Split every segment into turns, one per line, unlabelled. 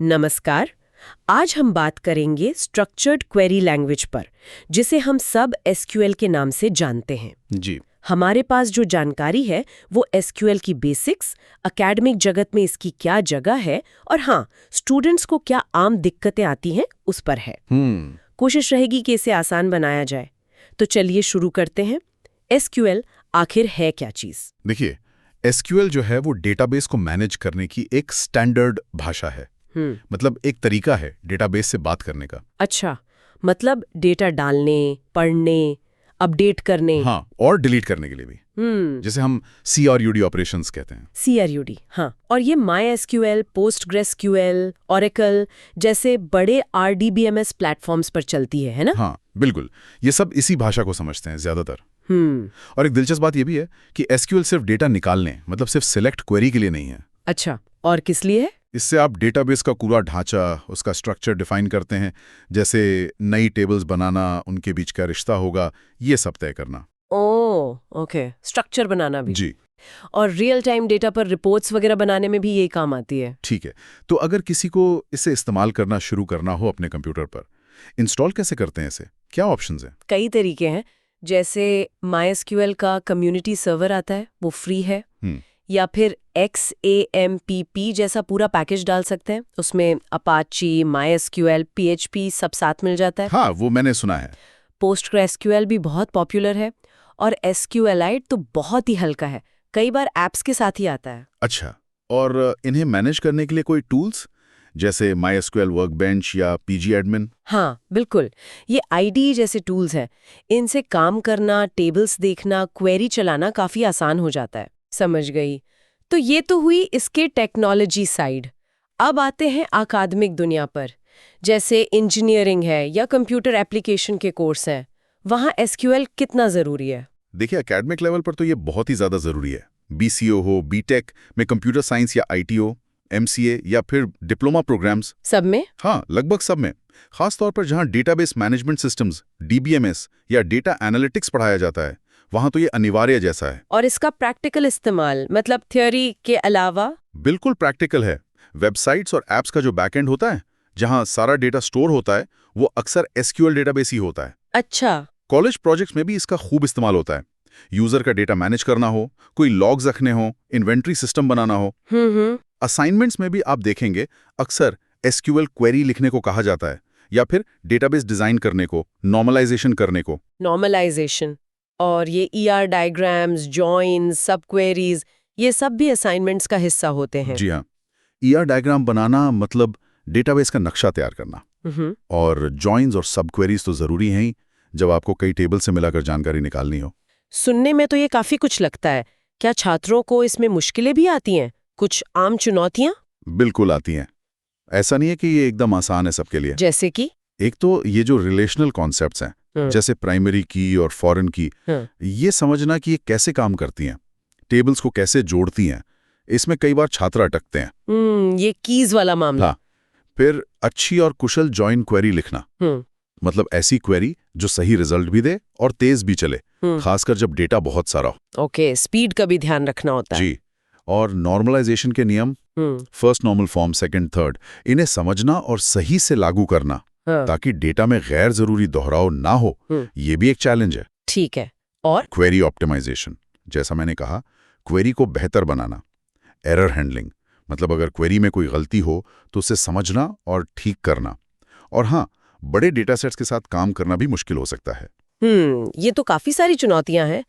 नमस्कार। आज हम बात करेंगे स्ट्रक्चर्ड क्वेरी लैंग्वेज पर, जिसे हम सब एसक्यूएल के नाम से जानते हैं।
जी।
हमारे पास जो जानकारी है वो एसक्यूएल की बेसिक्स, एकेडमिक जगत में इसकी क्या जगह है और हाँ, स्टूडेंट्स को क्या आम दिक्कतें आती हैं उस पर है। कोशिश रहेगी कि इसे आसान बनाया जाए। तो चलिए शुरू करते हैं। एसक्यूएल आखिर है क्या चीज़?
देखिए, एसक्यूएल जो है वो डेटाबेस को मैनेज करने की एक स्टैंडर्ड भाषा है। मतलब एक तरीका है डेटाबेस से बात करने का।
अच्छा, मतलब डेटा डालने, पढ़ने, अपडेट करने।
हाँ, और डिलीट करने के लिए भी। जैसे हम CRUD ऑपरेशंस कहते हैं।
CRUD, हाँ। और ये MySQL, PostgreSQL, Oracle जैसे बड़े RDBMS प्लेटफॉर्म्स पर चलती है ना?
हाँ, बिल्कुल। ये सब इसी भाषा को समझते हैं ज्यादातर। और एक दिलचस्प बात ये भी है कि एसक्यूएल सिर्फ डेटा निकालने, मतलब सिर्फ सिलेक्ट क्वेरी के लिए नहीं है।
अच्छा, और किस लिए है?
इससे आप डेटाबेस का पूरा ढांचा, उसका स्ट्रक्चर डिफाइन करते हैं। जैसे नई टेबल्स बनाना, उनके बीच का रिश्ता होगा, ये सब तय करना।
ओके, स्ट्रक्चर बनाना भी।
जी।
और रियल टाइम डेटा पर रिपोर्ट्स वगैरह बनाने में भी ये काम आती है।
ठीक है, तो अगर किसी को इसे इस्तेमाल करना शुरू करना हो अपने कंप्यूटर पर, इंस्टॉल कैसे करते हैं इसे? क्या ऑप्शंस हैं?
कई तरीके हैं। जैसे MySQL का कम्युनिटी सर्वर आता है, वो फ्री है। या फिर XAMPP जैसा पूरा पैकेज डाल सकते हैं। उसमें अपाची, MySQL, PHP सब साथ मिल जाता है।
हाँ, वो मैंने सुना है।
PostgreSQL भी बहुत पॉपुलर है। और SQLite तो बहुत ही हल्का है, कई बार ऐप्स के साथ ही आता है।
अच्छा, और इन्हें मैनेज करने के लिए कोई टूल्स जैसे MySQL वर्कबेंच या PGAdmin?
हाँ, बिल्कुल। ये IDE जैसे टूल्स हैं। इनसे काम करना, टेबल्स देखना, क्वेरी चलाना काफ़ी आसान हो जाता है। समझ गई। तो ये तो हुई इसके टेक्नोलॉजी साइड। अब आते हैं अकादमिक दुनिया पर। जैसे इंजीनियरिंग है या कंप्यूटर एप्लीकेशन के कोर्स हैं, वहाँ एसक्यूएल कितना ज़रूरी है?
देखिए, एकेडमिक लेवल पर तो ये बहुत ही ज़्यादा ज़रूरी है। BCO हो, BTech में कंप्यूटर साइंस या ITO, MCA या फिर डिप्लोमा प्रोग्राम्स।
सब में?
हाँ, लगभग सब में। खास तौर पर जहाँ डेटाबेस मैनेजमेंट सिस्टम्स, DBMS या डेटा एनालिटिक्स पढ़ाया जाता है, वहाँ तो ये अनिवार्य जैसा है।
और इसका प्रैक्टिकल इस्तेमाल, मतलब थ्योरी के अलावा?
बिल्कुल प्रैक्टिकल है। वेबसाइट्स और ऐप्स का जो बैकएंड होता है, जहाँ सारा डेटा स्टोर होता है, वो अक्सर SQL डेटाबेस ही होता है।
अच्छा।
कॉलेज प्रोजेक्ट्स में भी इसका खूब इस्तेमाल होता है। यूजर का डेटा मैनेज करना हो, कोई लॉग्स रखने हो, इन्वेंट्री सिस्टम बनाना हो। असाइनमेंट्स में भी आप देखेंगे अक्सर SQL क्वेरी लिखने को कहा जाता है, या फिर डेटाबेस डिजाइन करने को, नॉर्मलाइजेशन करने को।
नॉर्मलाइजेशन और ये ER डायग्राम्स, जॉइन्स, सब क्वेरीज, ये सब भी असाइनमेंट्स का हिस्सा होते हैं।
जी हाँ, ER डायग्राम बनाना मतलब डेटाबेस का नक्शा तैयार करना। और जॉइन्स और सब क्वेरीज तो जरूरी हैं ही, जब आपको कई टेबल से मिलाकर जानकारी निकालनी हो।
सुनने में तो ये काफी कुछ लगता है। क्या छात्रों को इसमें मुश्किलें भी आती हैं? कुछ आम चुनौतियां?
बिल्कुल आती हैं। ऐसा नहीं है कि ये एकदम आसान है सबके लिए।
जैसे कि?
एक तो ये जो रिलेशनल कॉन्सेप्ट्स हैं, जैसे प्राइमरी की और फॉरेन की, ये समझना कि ये कैसे काम करती हैं, टेबल्स को कैसे जोड़ती हैं, इसमें कई बार छात्र अटकते हैं।
ये कीज वाला मामला।
हाँ। फिर अच्छी और कुशल जॉइन क्वेरी लिखना, मतलब ऐसी क्वेरी जो सही रिजल्ट भी दे और तेज भी चले, खासकर जब डेटा बहुत सारा हो।
ओके, स्पीड का भी ध्यान रखना होता है।
जी। और नॉर्मलाइजेशन के नियम, first normal form, second, third, इन्हें समझना और सही से लागू करना, ताकि डेटा में गैर जरूरी दोहराव ना हो, ये भी एक चैलेंज है।
ठीक है। और
क्वेरी ऑप्टिमाइजेशन, जैसा मैंने कहा, क्वेरी को बेहतर बनाना। एरर हैंडलिंग, मतलब अगर क्वेरी में कोई गलती हो तो उसे समझना और ठीक करना। और हाँ, बड़े डेटासेट्स के साथ काम करना भी मुश्किल हो सकता है।
ये तो काफी सारी चुनौतियां हैं।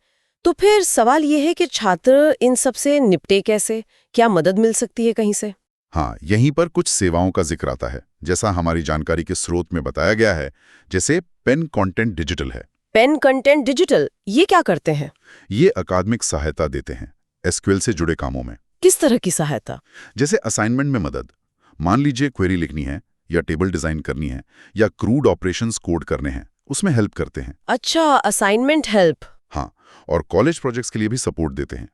तो फिर सवाल ये है कि छात्र इन सब से निपटे कैसे? क्या मदद मिल सकती है कहीं से?
हाँ, यहीं पर कुछ सेवाओं का जिक्र आता है, जैसा हमारी जानकारी के स्रोत में बताया गया है। जैसे पेन कंटेंट डिजिटल है।
पेन कंटेंट डिजिटल, ये क्या करते हैं?
ये अकादमिक सहायता देते हैं SQL से जुड़े कामों में।
किस तरह की सहायता?
जैसे असाइनमेंट में मदद, मान लीजिए क्वेरी लिखनी है या टेबल डिजाइन करनी है या क्रूड ऑपरेशंस कोड करने हैं, उसमें हेल्प करते हैं।
अच्छा, असाइनमेंट हेल्प।
हाँ, और कॉलेज प्रोजेक्ट्स के लिए भी सपोर्ट देते हैं,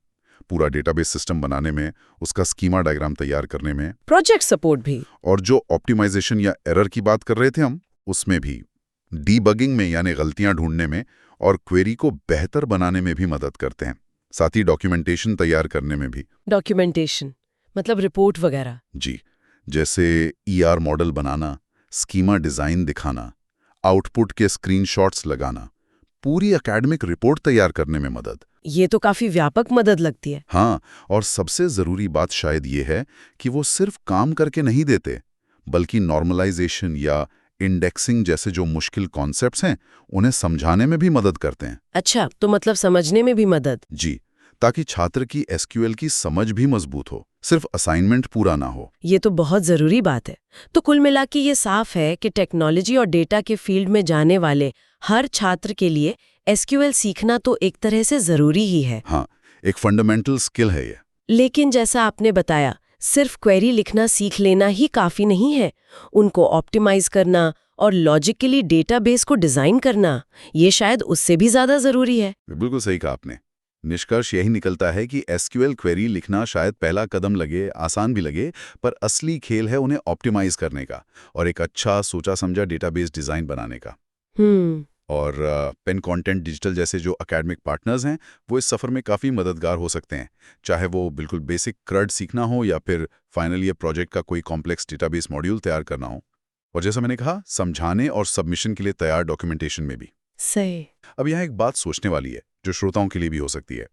पूरा डेटाबेस सिस्टम बनाने में, उसका स्कीमा डायग्राम तैयार करने में।
प्रोजेक्ट सपोर्ट भी।
और जो ऑप्टिमाइजेशन या एरर की बात कर रहे थे हम, उसमें भी। डीबगिंग में, यानी गलतियां ढूंढने में और क्वेरी को बेहतर बनाने में भी मदद करते हैं। साथ ही डॉक्यूमेंटेशन तैयार करने में भी।
डॉक्यूमेंटेशन मतलब रिपोर्ट वगैरह?
जी। जैसे ईआर मॉडल बनाना, स्कीमा डिज़ाइन दिखाना, आउटपुट के स्क्रीनशॉट्स लगाना, पूरी एकेडमिक रिपोर्ट तैयार करने में मदद।
ये तो काफी व्यापक मदद लगती है।
हाँ, और सबसे ज़रूरी बात शायद ये है कि वो सिर्फ काम करके नहीं देते, बल्कि नॉर्मलाइजेशन या इंडेक्सिंग जैसे जो मुश्किल कॉन्सेप्ट्स हैं, उन्हें समझाने में भी मदद करते हैं।
अच्छा, तो मतलब समझने में भी मदद।
जी, ताकि छात्र की एसक्यूएल की समझ भी मजबूत हो, सिर्फ असाइनमेंट पूरा ना हो।
ये तो बहुत जरूरी बात है। तो कुल मिला के ये साफ है कि टेक्नोलॉजी और डेटा के फील्ड में जाने वाले हर छात्र के लिए एसक्यूएल सीखना तो एक तरह से जरूरी ही है।
हाँ, एक फंडामेंटल स्किल है ये।
लेकिन जैसा आपने बताया, सिर्फ क्वेरी लिखना सीख लेना ही काफी नहीं है। उनको ऑप्टिमाइज करना और लॉजिकली डेटाबेस को डिजाइन करना, ये शायद उससे भी ज्यादा जरूरी है।
बिल्कुल सही कहा आपने। निष्कर्ष यही निकलता है कि एसक्यूएल क्वेरी लिखना शायद पहला कदम लगे, आसान भी लगे, पर असली खेल है उन्हें ऑप्टिमाइज करने का और एक अच्छा सोचा समझा डेटाबेस डिजाइन बनाने का। और पेन कंटेंट डिजिटल जैसे जो एकेडमिक पार्टनर्स हैं, वो इस सफ़र में काफ़ी मददगार हो सकते हैं, चाहे वो बिल्कुल बेसिक क्रड सीखना हो या फिर फाइनली ये प्रोजेक्ट का कोई कॉम्प्लेक्स डेटाबेस मॉड्यूल तैयार करना हो। और जैसा मैंने कहा, समझाने और सबमिशन के लिए तैयार डॉक्यूमेंटेशन में भी।
सही।
अब यहाँ एक बात सोचने वाली है, जो श्रोताओं के लिए भी हो सकती है।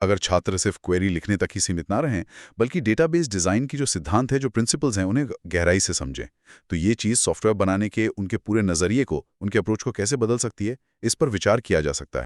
अगर छात्र सिर्फ क्वेरी लिखने तक ही सीमित ना रहें, बल्कि डेटाबेस डिज़ाइन की जो सिद्धांत है, जो प्रिंसिपल्स हैं, उन्हें गहराई से समझें, तो ये चीज़ सॉफ्टवेयर बनाने के उनके पूरे नज़रिए को, उनके अप्रोच को कैसे बदल सकती है, इस पर विचार किया जा सकता है।